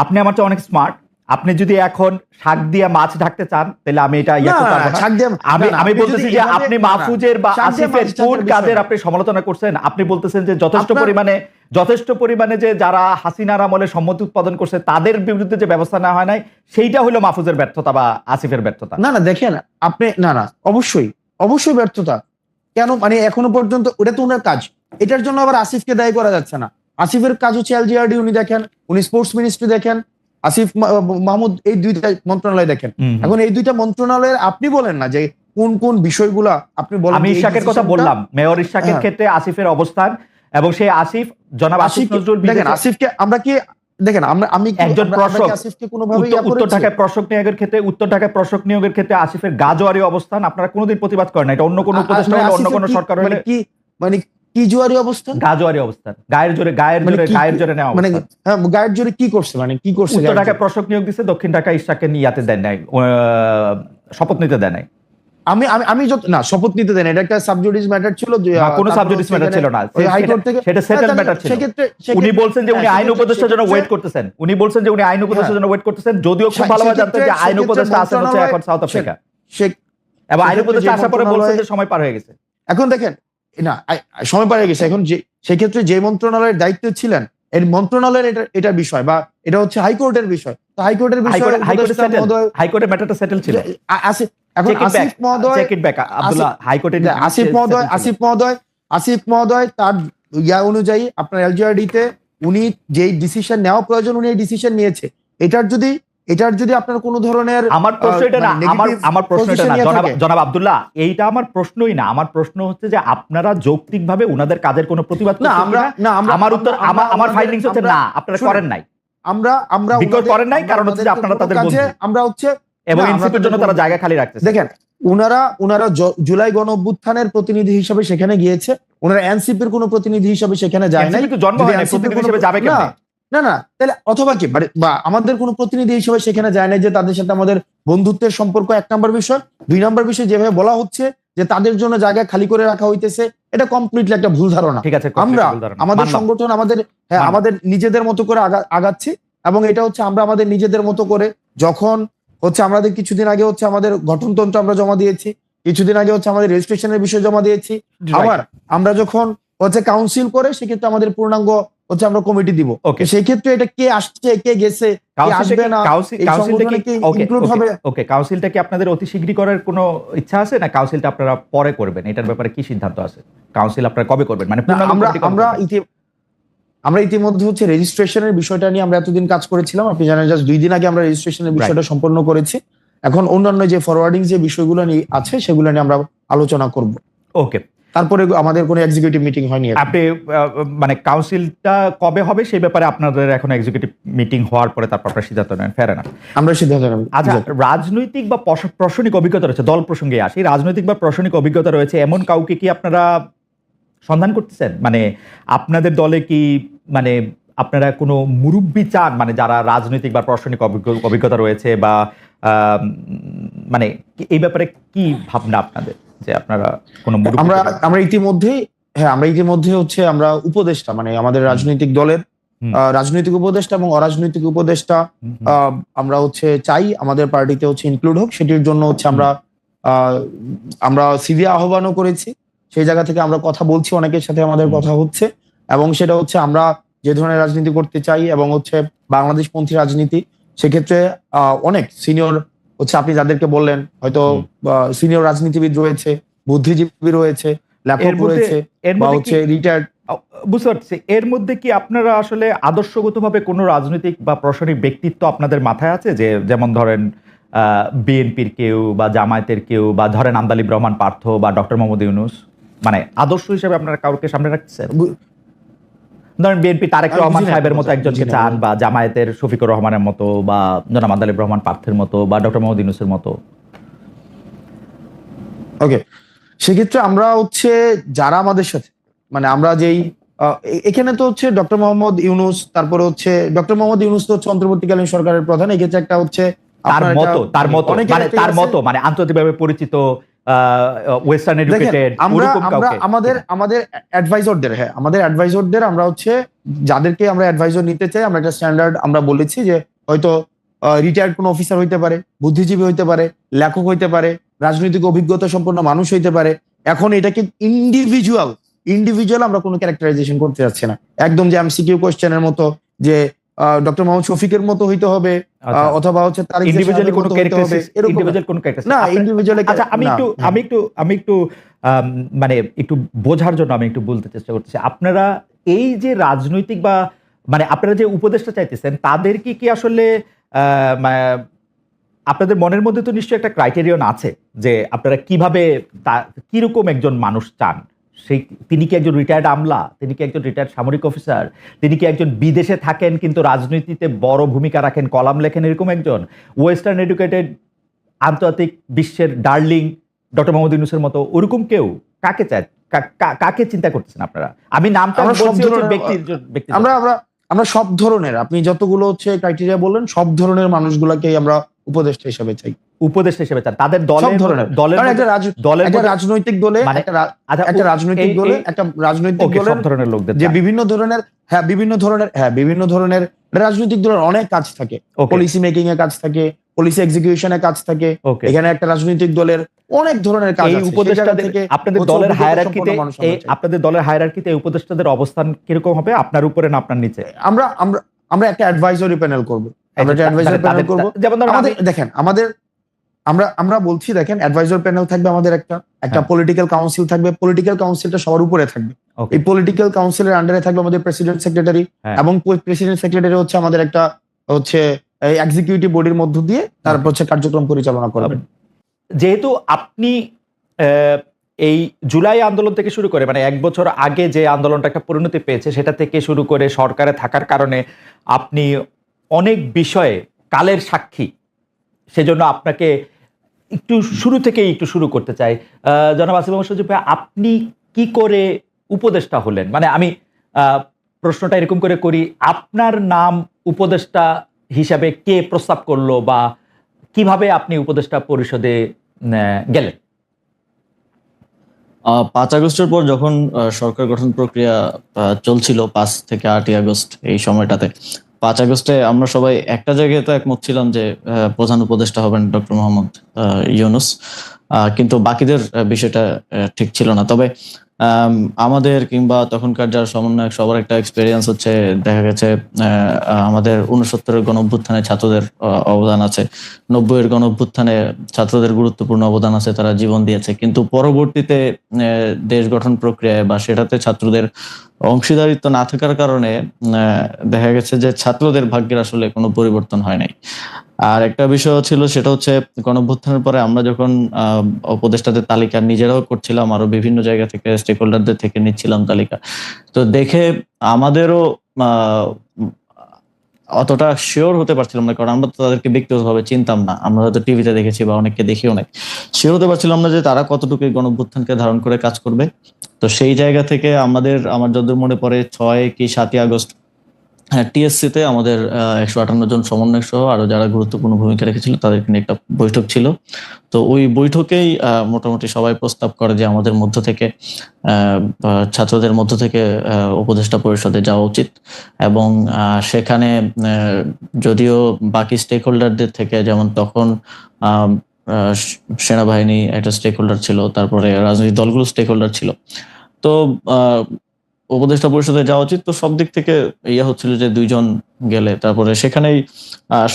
আপনি আমার চেয়ে অনেক স্মার্ট। আপনি যদি এখন শাক দিয়ে মাছ ঢাকতে চান তাহলে আমি এটা করতে পারবো না। আমি বলতেছি যে আপনি মাহফুজের বা আসিফের কোন কাজের আপনি সমালোচনা করছেন? আপনি বলতেছেন যে যথেষ্ট পরিমাণে যে যারা হাসিনার আমলে সম্মতি উৎপাদন করছে তাদের বিরুদ্ধে যে ব্যবস্থা নেওয়া হয় নাই, সেইটা হলো মাহফুজের ব্যর্থতা বা আসিফের ব্যর্থতা। না দেখেন আপনি, না অবশ্যই ব্যর্থতা। কেন? মানে এখনো পর্যন্ত ওটা তো ওনার কাজ, এটার জন্য আবার আসিফকে দায়ী করা যাচ্ছে না। আসিফের কাজ হচ্ছে এলজিআরডি উনি দেখেন, উনি স্পোর্টস মিনিস্ট্রি দেখেন, আসিফ মাহমুদ এই দুইটা মন্ত্রণালয় দেখেন। এখন এই দুইটা মন্ত্রণালয়ের আপনি বলেন না যে কোন কোন বিষয়গুলা আপনি বলেন। আমি ইশাকের কথা বললাম, মেয়র ইশাকের ক্ষেত্রে আসিফের অবস্থান এবং সেই আসিফ জনাব আসিফ নজরুল দেখেন আসিফকে আমরা কি দেখেন আমি একজন প্রশাসক আসিফকে কোনোভাবে উত্তর ঢাকায় প্রশাসক নিয়োগের ক্ষেত্রে আসিফের গাজোয়ারি অবস্থান আপনারা কোনোদিন প্রতিবাদ করেন না। এটা অন্য কোনো উপদেষ্টা হলে, অন্য কোনো সরকার হলে কি জোয়ারি অবস্থান, গাজোয়ারি অবস্থান, গায়ের জোরে নেওয়া মানে গায়ের জোরে কি করছে, মানে কি করছে? উত্তর ঢাকায় প্রশাসক নিয়োগ দিচ্ছে, দক্ষিণ ঢাকায় ইশাককে নিয়াতে দেন নাই, শপথ নিতে দেন নাই। আমি না শপথ নিতে দেন, এটা একটা সাবজুডিস ম্যাটার ছিল, যে কোনো সাবজুডিস ম্যাটার ছিল না, হাইকোর্ট থেকে সেটা সেটেল ম্যাটার ছিল। উনি বলছেন যে উনি আইন উপদেষ্টার জন্য ওয়েট করতেছেন, যদিও খুব ভালোভাবে জানতেন যে আইন উপদেষ্টা আছেন হচ্ছে এখন সাউথ আফ্রিকা, এবং আইন উপদেষ্টা আসার পরে বলছেন যে সময় পার হয়ে গেছে। এখন দেখেন না সময় পার হয়ে গেছে, এখন যে সেক্ষেত্রে যে মন্ত্রণালয়ের দায়িত্বে ছিলেন, এই মন্ত্রণালয়ের এটা বিষয় বা এটা হচ্ছে হাইকোর্টের বিষয়, তো হাইকোর্টের বিষয় হাইকোর্টের ম্যাটারটা সেটেল ছিল। এখন আসিফ মহোদয় তার অনুযায়ী আপনার এলজিআরডি তে উনি যেই ডিসিশন নেওয়া প্রয়োজন উনি এই ডিসিশন নিয়েছে। এটার যদি আপনার কোনো ধরনের আমার প্রশ্ন এটা না, আমার প্রশ্ন এটা না জনাব আব্দুল্লাহ, এইটা আমার প্রশ্নই না। আমার প্রশ্ন হচ্ছে যে আপনারা যৌক্তিকভাবে ওনাদের কাজের কোনো প্রতিবাদ করছেন না? আমার উত্তর, আমার ফাইন্ডিংস হচ্ছে না, আপনারা করেন নাই। আমরা বিকল্প করেন নাই, কারণ হচ্ছে যে আপনারা তাদের বন্ধু, আমরা হচ্ছে এবং এনসিপির জন্য তারা জায়গা খালি রাখতেছে। দেখেন উনারা জুলাই গণ অভ্যুত্থানের প্রতিনিধি হিসেবে সেখানে গিয়েছে, ওনারা এনসিপির কোনো প্রতিনিধি হিসেবে সেখানে যায় নাই। জন্ম হয় নাই, প্রতিনিধি হিসেবে যাবে কেন? না তাহলে অথবা কি বা আমাদের কোনো প্রতিনিধি হিসেবে সেখানে যায় নাই, যে তাদের সাথে আমাদের বন্ধুত্বের সম্পর্ক 1 নম্বর বিষয়। 2 নম্বর বিষয় যেভাবে বলা হচ্ছে যে তাদের জন্য জায়গা খালি করে রাখা হইতেছে, এটা কমপ্লিটলি একটা ভুল ধারণা। আমরা আমাদের সংগঠন আমাদের নিজেদের মতো করে আগাচ্ছি, এবং এটা হচ্ছে আমরা আমাদের নিজেদের মতো করে, যখন হচ্ছে আমাদের কিছুদিন আগে হচ্ছে আমাদের গঠনতন্ত্র আমরা জমা দিয়েছি, কিছুদিন আগে হচ্ছে আমাদের রেজিস্ট্রেশনের বিষয় জমা দিয়েছি, আবার আমরা যখন হচ্ছে কাউন্সিল করে সেক্ষেত্রে আমাদের পূর্ণাঙ্গ হচ্ছে আমরা কমিটি দিব। সেই ক্ষেত্রে এটা কে আসছে কে গেছে আসবে না, কাউন্সিলটা কি আপনাদের অতি শীঘ্রই করার কোনো ইচ্ছা আছে, না কাউন্সিলটা আপনারা পরে করবেন? এটার ব্যাপারে কি সিদ্ধান্ত আছে? কাউন্সিল আপনারা কবে করবেন? মানে আমরা ইতিমধ্যে হচ্ছে রেজিস্ট্রেশনের বিষয়টা নিয়ে আমরা এতদিন কাজ করেছিলাম, আপনি জানেন জাস্ট 2 দিন আগে আমরা রেজিস্ট্রেশনের বিষয়টা সম্পন্ন করেছি। এখন অন্যান্য যে ফরওয়ার্ডিং যে বিষয়গুলো নিয়ে আছে সেগুলো নিয়ে আমরা আলোচনা করব। ওকে, তারপরে আমাদের কোনো এক্সিকিউটিভ মিটিং হয়নি। আপনি মানে কাউন্সিলটা কবে হবে সেই ব্যাপারে আপনাদের এখন এক্সিকিউটিভ মিটিং হওয়ার পরে তারপর আপনারা সিদ্ধান্ত নেন, ফের না? আমরা সিদ্ধান্ত নেব। আচ্ছা, রাজনৈতিক বা প্রশাসনিক অভিজ্ঞতা রয়েছে, দল প্রসঙ্গে আসি, রাজনৈতিক বা প্রশাসনিক অভিজ্ঞতা রয়েছে এমন কাউকে কি আপনারা সন্ধান করতেছেন? মানে আপনাদের দলে কি মানে আপনারা কোনো মুরব্বি চান, মানে যারা রাজনৈতিক বা প্রশাসনিক অভিজ্ঞতা রয়েছে, বা মানে এই ব্যাপারে কি ভাবনা আপনাদের, যে আপনারা কোনো আমরা ইতিমধ্যে হচ্ছে আমরা উপদেষ্টা, মানে আমাদের রাজনৈতিক দলের রাজনৈতিক উপদেষ্টা এবং অরাজনৈতিক উপদেষ্টা আমরা হচ্ছে চাই আমাদের পার্টিতে হচ্ছে ইনক্লুড হোক। সেটির জন্য হচ্ছে আমরা সিভি আহ্বানও করেছি, সেই জায়গা থেকে আমরা কথা বলছি, অনেকের সাথে আমাদের কথা হচ্ছে, এবং সেটা হচ্ছে আমরা যে ধরনের রাজনীতি করতে চাই এবং হচ্ছে বাংলাদেশপন্থী রাজনীতি, সেক্ষেত্রে অনেক সিনিয়র হচ্ছে আপনি যাদেরকে বললেন হয়তো সিনিয়র রাজনীতিবিদ রয়েছে, বুদ্ধিজীবী রয়েছে, লেখক রয়েছে, বা হচ্ছে রিটায়ার্ড। বুঝতে পারছি, এর মধ্যে কি আপনারা আসলে আদর্শগতভাবে কোনো রাজনৈতিক বা প্রশাসনিক ব্যক্তিত্ব আপনাদের মাথায় আছে, যে যেমন ধরেন বিএনপির কেউ বা জামায়াতের কেউ, বা ধরেন আন্দালিব রহমান পার্থ বা ডক্টর মোহাম্মদ ইউনূস, মানে আদর্শ হিসেবে আপনারা কাউকে সামনে রাখছেন? ধরেন বিএনপি তারেক রহমান সাহেবের মতো একজনকে চান, বা জামায়াতের শফিকুর রহমানের মতো, বা জনাব আন্দালিব রহমান পার্থের মতো, বা ডক্টর মোহাম্মদ ইউনূসের মতো? ওকে, সেক্ষেত্রে আমরা হচ্ছে যারা আমাদের সাথে, মানে আমরা যেই এখানে তো হচ্ছে ডক্টর মোহাম্মদ ইউনূস, তারপরে হচ্ছে ডক্টর মোহাম্মদ ইউনূস তো হচ্ছে অন্তর্বর্তীকালীন সরকারের প্রধান, এক্ষেত্রে একটা হচ্ছে তার মতো মানে আন্তর্জাতিকভাবে পরিচিত ওয়েস্টার্ন দেখেন এডুকেটেড আমরা ওরকম আমরা কাউকে? আমাদের অ্যাডভাইজরদের, হ্যাঁ আমাদের অ্যাডভাইজরদের আমরা হচ্ছে যাদেরকে আমরা অ্যাডভাইজর নিতে চাই, আমরা একটা স্ট্যান্ডার্ড আমরা বলেছি যে হয়তো রিটায়ার্ড কোনো অফিসার হইতে পারে, বুদ্ধিজীবী হইতে পারে, লেখক হইতে পারে, রাজনৈতিক অভিজ্ঞতা সম্পন্ন মানুষ হইতে পারে। এখন এটাকে ইন্ডিভিজুয়াল আমরা কোনো ক্যারেক্টারাইজেশন করতে যাচ্ছি না, একদম যে এমসিকিউ কোশ্চেনের মতো যে ডক্টর মোহাম্মদ শফিকের মতো হইতে হবে, আচ্ছা, অথবা হচ্ছে তারিক ইন্ডিভিজুয়ালি জাহানের কোনো মতো হইতে হবে, ক্যারেক্টারিস্টিক্স, এরকম না। ইন্ডিভিজুয়াল কোনো ক্যারেক্টারিস্টিক্স না ইন্ডিভিজুয়ালি আচ্ছা, আমি না, একটু হ্যাঁ। মানে একটু বোঝার জন্য আমি একটু বলতে চেষ্টা করতেছি। আপনারা এই যে রাজনৈতিক বা মানে আপনারা যে উপদেষ্টা চাইতেছেন তাদের কি আসলে আপনাদের মনের মধ্যে তো নিশ্চয়ই একটা ক্রাইটেরিয়ন আছে যে আপনারা কিভাবে কিরকম একজন মানুষ চান? সেই তিনি কি একজন রিটায়ার্ড আমলা, তিনি কি একজন রিটায়ার্ড সামরিক অফিসার, তিনি কি একজন বিদেশে থাকেন কিন্তু রাজনীতিতে বড় ভূমিকা রাখেন, কলাম লেখেন, এরকম একজন ওয়েস্টার্ন এডুকেটেড আন্তর্জাতিক বিশ্বের ডার্লিং ডক্টর মোহাম্মদ ইউনূসের মতো ওরকম কেউ? কাকে চায়, কাকে চিন্তা করতেছেন আপনারা? আমি নামটা আমরা সব বলছি হচ্ছে ধরনের ব্যক্তি আমরা আমরা আমরা সব ধরনের, আপনি যতগুলো হচ্ছে ক্রাইটেরিয়া বললেন সব ধরনের মানুষগুলাকেই আমরা উপদেষ্টা হিসেবে চাই, উপদেষ্টা হিসেবে চান তাদের সব দলের ধরনের। দলের কারণ মধ্যে- একটা দলের একটা মধ্যে- রাজনৈতিক দলে মানে আচ্ছা, একটা রাজনৈতিক দলে একটা রাজনৈতিক ওকে, দলের সব ধরনের লোকদের যে চান। বিভিন্ন ধরনের রাজনৈতিক দলের অনেক কাজ থাকে, ওকে, পলিসি মেকিং এর কাজ থাকে, পলিসি এক্সিকিউশনের কাজ থাকে, ওকে। এখানে একটা রাজনৈতিক দলের অনেক ধরনের কাজ এই আছে। সেই জায়গা উপদেষ্টাদের থেকে আপনাদের হচ্ছে দলের অভিজ্ঞতা হায়ারার্কিতে সম্পন্ন মানুষ আমরা চাই। আপনাদের দলের হায়ারার্কিতে এই উপদেষ্টাদের অবস্থান কিরকম হবে? আপনার উপরে না আপনার নিচে? আমরা আমরা আমরা একটা অ্যাডভাইজরি প্যানেল করব, আমরা একটা অ্যাডভাইজরি প্যানেল করব। যেমন ধরেন আমাদের দেখেন আমরা বলছি, দেখেন অ্যাডভাইজর প্যানেল থাকবে আমাদের, একটা হ্যাঁ। পলিটিক্যাল কাউন্সিল থাকবে, পলিটিক্যাল কাউন্সিলটা সবার উপরে থাকবে। ওকে, এই পলিটিক্যাল কাউন্সিলের আন্ডারে থাকবে আমাদের প্রেসিডেন্ট সেক্রেটারি, হ্যাঁ। এবং প্রেসিডেন্ট সেক্রেটারি হচ্ছে আমাদের একটা হচ্ছে এক্সিকিউটিভ বডির মধ্য দিয়ে তারপর হচ্ছে কার্যক্রম পরিচালনা করবেন। যেহেতু আপনি এই জুলাই আন্দোলন থেকে শুরু করে মানে 1 বছর আগে যে আন্দোলনটা একটা পরিণতি পেয়েছে সেটা থেকে শুরু করে সরকারে থাকার কারণে আপনি অনেক বিষয়ে কালের সাক্ষী, সেজন্য আপনাকে একটু শুরু থেকেই একটু শুরু করতে চাই। জনাব আসিফ মোহাম্মদ সজীব ভাই, আপনি কি করে উপদেষ্টা হলেন? মানে আমি প্রশ্নটা এরকম করে করি, আপনার নাম উপদেষ্টা হিসাবে কে প্রস্তাব করলো বা কিভাবে আপনি উপদেষ্টা পরিষদে গেলেন? 5 আগস্টের পর যখন সরকার গঠন প্রক্রিয়া চলছিল 5 থেকে 8 আগস্ট, এই সময়টাতে 5 আগস্টে আমরা সবাই একটা জায়গায় তো একমত ছিলাম যে প্রধান উপদেষ্টা হবেন ডক্টর মোহাম্মদ ইউনূস, কিন্তু বাকিদের বিষয়টা ঠিক ছিল না। তবে আমাদের কিংবা তখনকার যারা সমন্বয়ক সবার একটা এক্সপেরিয়েন্স হচ্ছে, দেখা গেছে আমাদের 69-এর গণ অভ্যুত্থানে ছাত্রদের অবদান আছে, 90-এর গণ অভ্যুত্থানে ছাত্রদের গুরুত্বপূর্ণ অবদান আছে, তারা জীবন দিয়েছে। কিন্তু পরবর্তীতে দেশ গঠন প্রক্রিয়ায় বা সেটাতে ছাত্রদের অংশীদারিত্ব না থাকার কারণে দেখা গেছে যে ছাত্রদের ভাগ্যের আসলে কোনো পরিবর্তন হয় নাই। আর একটা বিষয় ছিল, সেটা হচ্ছে গণঅভ্যুত্থানের পরে আমরা যখন উপদেষ্টাদের তালিকা নিজেরাও করছিলাম, আরো বিভিন্ন জায়গা থেকে স্টেক হোল্ডারদের থেকে নিচ্ছিলাম তালিকা, তো দেখে আমাদেরও অতটা শিওর হতে পারছিলাম না, কারণ আমরা তো তাদেরকে ব্যক্তিগতভাবে চিনতাম না, আমরা হয়তো টিভিতে দেখেছি বা অনেককে দেখিও নাই, শিওর হতে পারছিলাম না যে তারা কতটুকু গণঅভ্যুত্থানকে ধারণ করে কাজ করবে। তো সেই জায়গা থেকে আমার যতদূর মনে পড়ে 6 কি 7 আগস্ট টিএসসি তে আমাদের 158 জন সমন্বয়ক সহ আরো যারা গুরুত্বপূর্ণ ভূমিকা রেখেছিল তাদেরকে নিয়ে একটা বৈঠক ছিল। তো ওই বৈঠকেই মোটামুটি সবাই প্রস্তাব করে যে আমাদের মধ্য থেকে ছাত্রদের মধ্য থেকে উপদেষ্টা পরিষদে যাওয়া উচিত, এবং সেখানে যদিও বাকি স্টেক হোল্ডারদের থেকে, যেমন তখন সেনাবাহিনী একটা স্টেক হোল্ডার ছিল, তারপরে রাজনৈতিক দলগুলো স্টেক হোল্ডার ছিল, তো উপদেষ্টা পরিষদে যাওয়া উচিত। তো সব দিক থেকে হচ্ছিল যে 2 জন গেলে তারপরে সেখানেই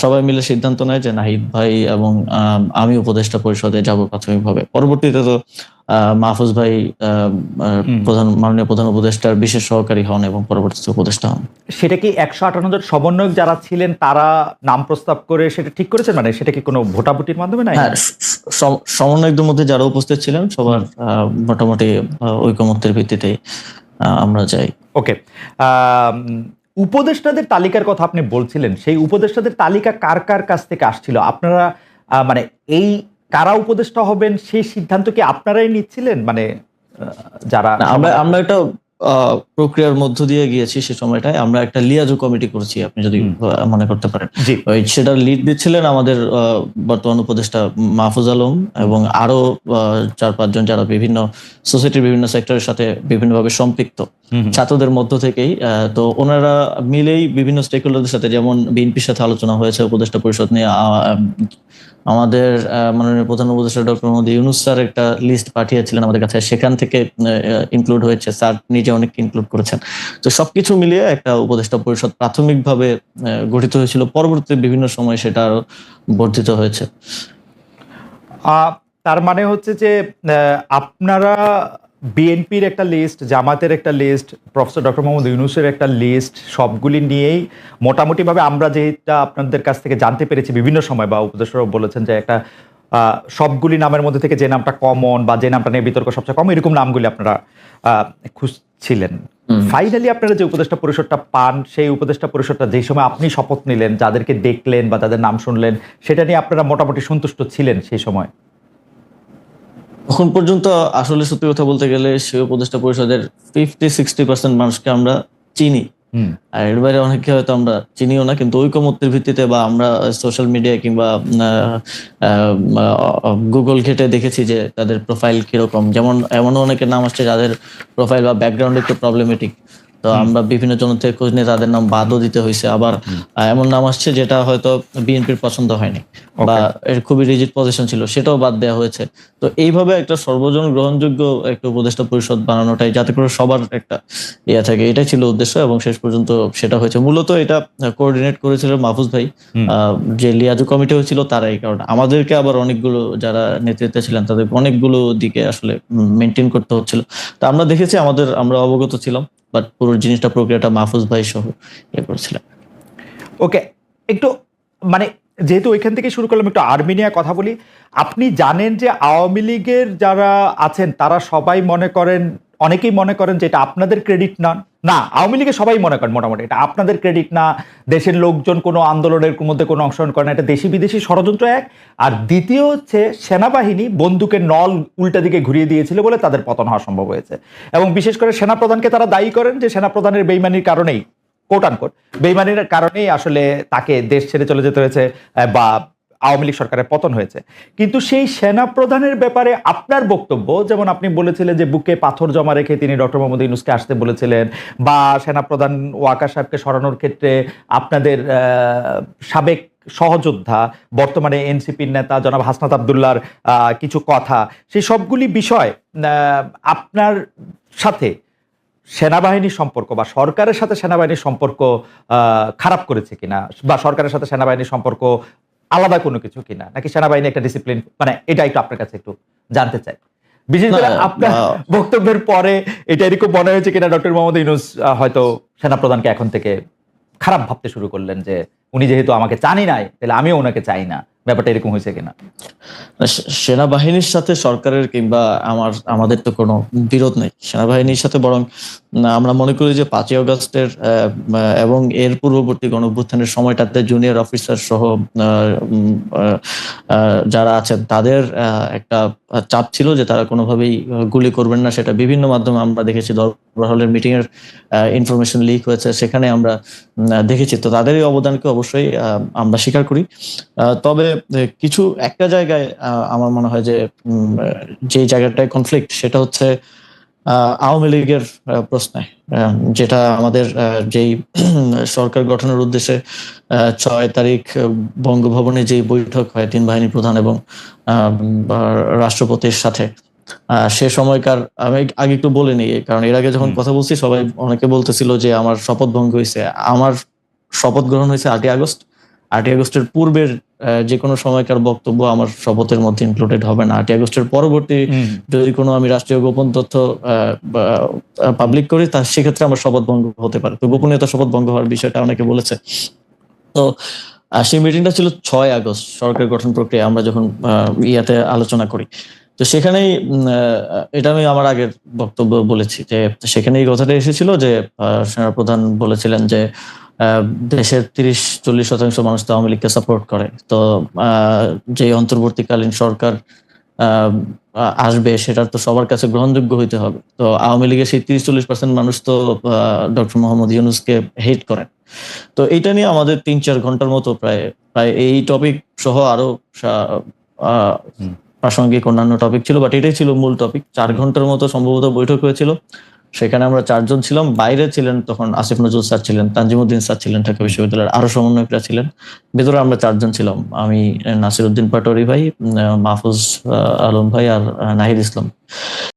সবাই মিলে সিদ্ধান্ত নেয় যে নাহিদ ভাই এবং আমি উপদেষ্টা পরিষদে যাব প্রাথমিকভাবে। পরবর্তীতে তো মাহফুজ ভাই মাননীয় প্রধান উপদেষ্টার বিশেষ সহকারী হন এবং পরবর্তীতে উপদেষ্টা হন। সেটা কি 158 জন সমন্বয়ক যারা ছিলেন তারা নাম প্রস্তাব করে সেটা ঠিক করেছেন? মানে সেটা কি কোনো ভোটাভুটির মাধ্যমে নাই? হ্যাঁ, সমন্বয়কদের মধ্যে যারা উপস্থিত ছিলেন সবার মোটামুটি ঐকমত্যের ভিত্তিতে আমরা যাই। ওকে, উপদেষ্টাদের তালিকার কথা আপনি বলছিলেন, সেই উপদেষ্টাদের তালিকা কার কার কাছ থেকে আসছিল? আপনারা মানে এই কারা উপদেষ্টা হবেন সেই সিদ্ধান্ত কি আপনারাই নিচ্ছিলেন? মানে যারা আমরা একটা প্রক্রিয়ার মধ্য দিয়ে গিয়েছি সে সময়টায়। আমরা একটা লিয়াজো কমিটি করেছি, আপনি যদি মনে করতে পারেন। জি। সেটার লিড দিচ্ছিলেন আমাদের বর্তমান উপদেষ্টা মাহফুজ আলম এবং আরো 4-5 জন যারা বিভিন্ন সোসাইটির বিভিন্ন সেক্টরের সাথে বিভিন্নভাবে সম্পৃক্ত ছাত্রদের মধ্য থেকেই। তো ওনারা মিলেই বিভিন্ন স্টেক হোল্ডারদের সাথে, যেমন বিএনপির সাথে আলোচনা হয়েছে উপদেষ্টা পরিষদ নিয়ে। আমাদের মাননীয় প্রধান উপদেষ্টা ডক্টর মোহাম্মদ ইউনূস স্যার একটা লিস্ট পাঠিয়েছিলেন আমাদের কাছে, সেখান থেকে ইনক্লুড হয়েছে, স্যার নিজে অনেক ইনক্লুড করেছেন। তো সবকিছু মিলিয়ে একটা উপদেষ্টা পরিষদ প্রাথমিকভাবে গঠিত হয়েছিল, পরবর্তী বিভিন্ন সময় সেটা আরো বর্ধিত হয়েছে। তার মানে হচ্ছে যে আপনারা বিএনপির একটা লিস্ট, জামাতের একটা লিস্ট, প্রফেসর ডক্টর মোহাম্মদ ইউনূসের একটা লিস্ট, সবগুলি নিয়েই মোটামুটিভাবে আমরা যেটা আপনাদের কাছ থেকে জানতে পেরেছি বিভিন্ন সময়, বা উপদেষ্টারাও বলেছেন যে একটা সবগুলি নামের মধ্যে থেকে যে নামটা কমন বা যে নামটা নিয়ে বিতর্ক সবচেয়ে কম, এরকম নামগুলি আপনারা খুঁজছিলেন। ফাইনালি আপনারা যে উপদেষ্টা পরিষদটা পান, সেই উপদেষ্টা পরিষদটা যেই সময় আপনি শপথ নিলেন, যাদেরকে দেখলেন বা তাদের নাম শুনলেন, সেটা নিয়ে আপনারা মোটামুটি সন্তুষ্ট ছিলেন সেই সময়? এখন পর্যন্ত আসলে সত্যি কথা বলতে গেলে সেই উপদেষ্টা পরিষদের 50-60% মানুষকে আমরা চিনি, আর এর বাইরে অনেকে হয়তো আমরা চিনিও না। কিন্তু ঐকমত্যের ভিত্তিতে বা আমরা সোশ্যাল মিডিয়া কিংবা গুগল ঘেটে দেখেছি যে তাদের প্রোফাইল কিরকম। যেমন এমনও অনেকের নাম আসছে যাদের প্রোফাইল বা ব্যাকগ্রাউন্ড একটু প্রবলেমেটিক, তো আমরা বিভিন্ন জন থেকে খোঁজ নিয়ে তাদের নাম বাদও দিতে হয়েছে। আবার এমন নাম আসছে যেটা হয়তো বিএনপির পছন্দ হয়নি বা এর খুবই রিজিড পজিশন ছিল, সেটাও বাদ দেওয়া হয়েছে। তো এইভাবে একটা সর্বজন গ্রহণযোগ্য একটা উপদেষ্টা পরিষদ বানানোটাই, যাতে করে সবার একটা ইয়ে থাকে, এটাই ছিল উদ্দেশ্য এবং শেষ পর্যন্ত সেটা হয়েছে। মূলত এটা কোঅর্ডিনেট করেছিল মাহফুজ ভাই, যে লিয়াজো কমিটি হয়েছিল তারাই। কারণ আমাদেরকে আবার অনেকগুলো যারা নেতৃত্বে ছিলেন তাদের অনেকগুলো দিকে আসলে মেনটেন করতে হচ্ছিল। তা আমরা দেখেছি, আমরা অবগত ছিলাম, বাট পুরো জিনিসটা প্রক্রিয়াটা মাহফুজ ভাই সহ ইয়ে করেছিলেন। ওকে, একটু মানে যেহেতু ওইখান থেকে শুরু করলাম, একটু আর্মেনিয়া কথা বলি। আপনি জানেন যে আওয়ামী লীগের যারা আছেন তারা সবাই মনে করেন, অনেকেই মনে করেন যে এটা আপনাদের ক্রেডিট না, আওয়ামী লীগের সবাই মনে করেন মোটামুটি এটা আপনাদের ক্রেডিট না, দেশের লোকজন কোনো আন্দোলনের মধ্যে কোনো অংশগ্রহণ করে না, এটা দেশি বিদেশি ষড়যন্ত্র এক। আর দ্বিতীয় হচ্ছে সেনাবাহিনী বন্দুকের নল উল্টা দিকে ঘুরিয়ে দিয়েছিল বলে তাদের পতন হওয়া সম্ভব হয়েছে। এবং বিশেষ করে সেনাপ্রধানকে তারা দায়ী করেন যে সেনাপ্রধানের বেইমানির কারণেই, কোট আনকোট বেইমানির কারণেই আসলে তাকে দেশ ছেড়ে চলে যেতে হয়েছে বা আওয়ামী লীগ সরকারের পতন হয়েছে। কিন্তু সেই সেনাপ্রধানের ব্যাপারে আপনার বক্তব্য, যেমন আপনি বলেছিলেন যে বুকে পাথর জমা রেখে তিনি ডক্টর মোহাম্মদ ইউনূসকে আসতে বলেছিলেন, বা সেনাপ্রধান ওয়াকার সাহেবকে সরানোর ক্ষেত্রে আপনাদের সাবেক সহযোদ্ধা বর্তমানে এনসিপির নেতা জনাব হাসনাত আবদুল্লাহর কিছু কথা, সেই সবগুলি বিষয় আপনার সাথে সেনাবাহিনীর সম্পর্ক বা সরকারের সাথে সেনাবাহিনীর সম্পর্ক খারাপ করেছে কিনা, বা সরকারের সাথে সেনাবাহিনীর সম্পর্ক আলাদা কোনো কিছু কিনা, নাকি সেনাবাহিনী একটা ডিসিপ্লিন, মানে এটা একটু আপনার কাছে একটু জানতে চাই। বিশেষ করে আপনার বক্তব্যের পরে এটা এরকম মনে হয়েছে কিনা ডক্টর মোহাম্মদ ইউনূস হয়তো সেনাপ্রধানকে এখন থেকে খারাপ ভাবতে শুরু করলেন, যে উনি যেহেতু আমাকে চানি নাই তাহলে আমিও ওনাকে চাই না, ব্যাপারটা এরকম হয়েছে কিনা? সেনাবাহিনীর সাথে সরকারের কিংবা আমাদের তো কোনো বিরোধ নেই সেনাবাহিনীর সাথে। বরং আমরা মনে করি যে 5ই আগস্টের এবং এর পূর্ববর্তী গণঅভ্যুত্থানের সময়টাতে জুনিয়র অফিসার সহ যারা আছেন তাদের একটা চাপ ছিল যে তারা কোনোভাবেই গুলি করবেন না। সেটা বিভিন্ন মাধ্যমে আমরা দেখেছি, দরবার হলের মিটিং এর ইনফরমেশন লিক হয়েছে, সেখানে আমরা দেখেছি। তো তাদের এই অবদানকে অবশ্যই আমরা স্বীকার করি। তবে কিছু একটা জায়গায় আমার মনে হয় যে জায়গাটায় কনফ্লিক্ট, সেটা হচ্ছে আওয়ামী লীগের প্রশ্নে, যেটা আমাদের যেই সরকার গঠনের উদ্দেশ্যে 6 তারিখ বঙ্গভবনে যে বৈঠক হয় 3 বাহিনী প্রধান এবং রাষ্ট্রপতির সাথে, সে সময়কার আমি আগে একটু বলে নিই, কারণ এর আগে যখন কথা বলছি সবাই অনেকে বলতেছিল যে আমার শপথ ভঙ্গ হয়েছে। আমার শপথ গ্রহণ হয়েছে 8ই আগস্ট। 8ই আগস্টের পূর্বের যে কোনো সময়কার বক্তব্য আমার শপথের মধ্যে ইনক্লুডেড হবে না। 8ই আগস্টের পরবর্তী যদি কোনো আমি রাষ্ট্রীয় গোপন তথ্য পাবলিক করি, তা সেক্ষেত্রে আমার শপথ ভঙ্গ হতে পারে। তো গোপনীয়তা শপথ ভঙ্গ হওয়ার বিষয়টা অনেকে বলেছে। তো সেই মিটিংটা ছিল 6 আগস্ট, সরকার গঠন প্রক্রিয়া আমরা যখন ইয়াতে আলোচনা করি। তো সেখানেই এটা আমি আমার আগের বক্তব্য বলেছি যে সেখানে এই কথাটা এসেছিল যে সেনাপ্রধান বলেছিলেন যে দেশের 30-40% মানুষ তো আওয়ামী লীগকে সাপোর্ট করে। তো যে অন্তর্বর্তীকালীন সরকার আসবে সেটা তো সবার কাছে গ্রহণযোগ্য হইতে হবে। তো আওয়ামী লীগের সেই 30-40% মানুষ তো ডক্টর মোহাম্মদ ইউনূসকে হেট করেন। তো এইটা নিয়ে আমাদের ৩-৪ ঘন্টার মতো প্রায় প্রায় এই টপিক সহ আরো আহ, হুম। প্রাসঙ্গিক অন্যান্য টপিক ছিল, বাট এটাই ছিল মূল টপিক। ৪ ঘন্টার মতো সম্ভবত বৈঠক হয়েছিল। সেখানে আমরা ৪ জন ছিলাম। বাইরে ছিলেন তখন আসিফ নজরুল স্যার ছিলেন, তানজিমুদ্দিন স্যার ছিলেন ঢাকা বিশ্ববিদ্যালয়ের, আরো সমন্বয়করা ছিলেন। ভেতরে আমরা ৪ জন ছিলাম, আমি, নাসিরউদ্দিন পাটোয়ারি ভাই, মাহফুজ আলম ভাই আর নাহিদ ইসলাম।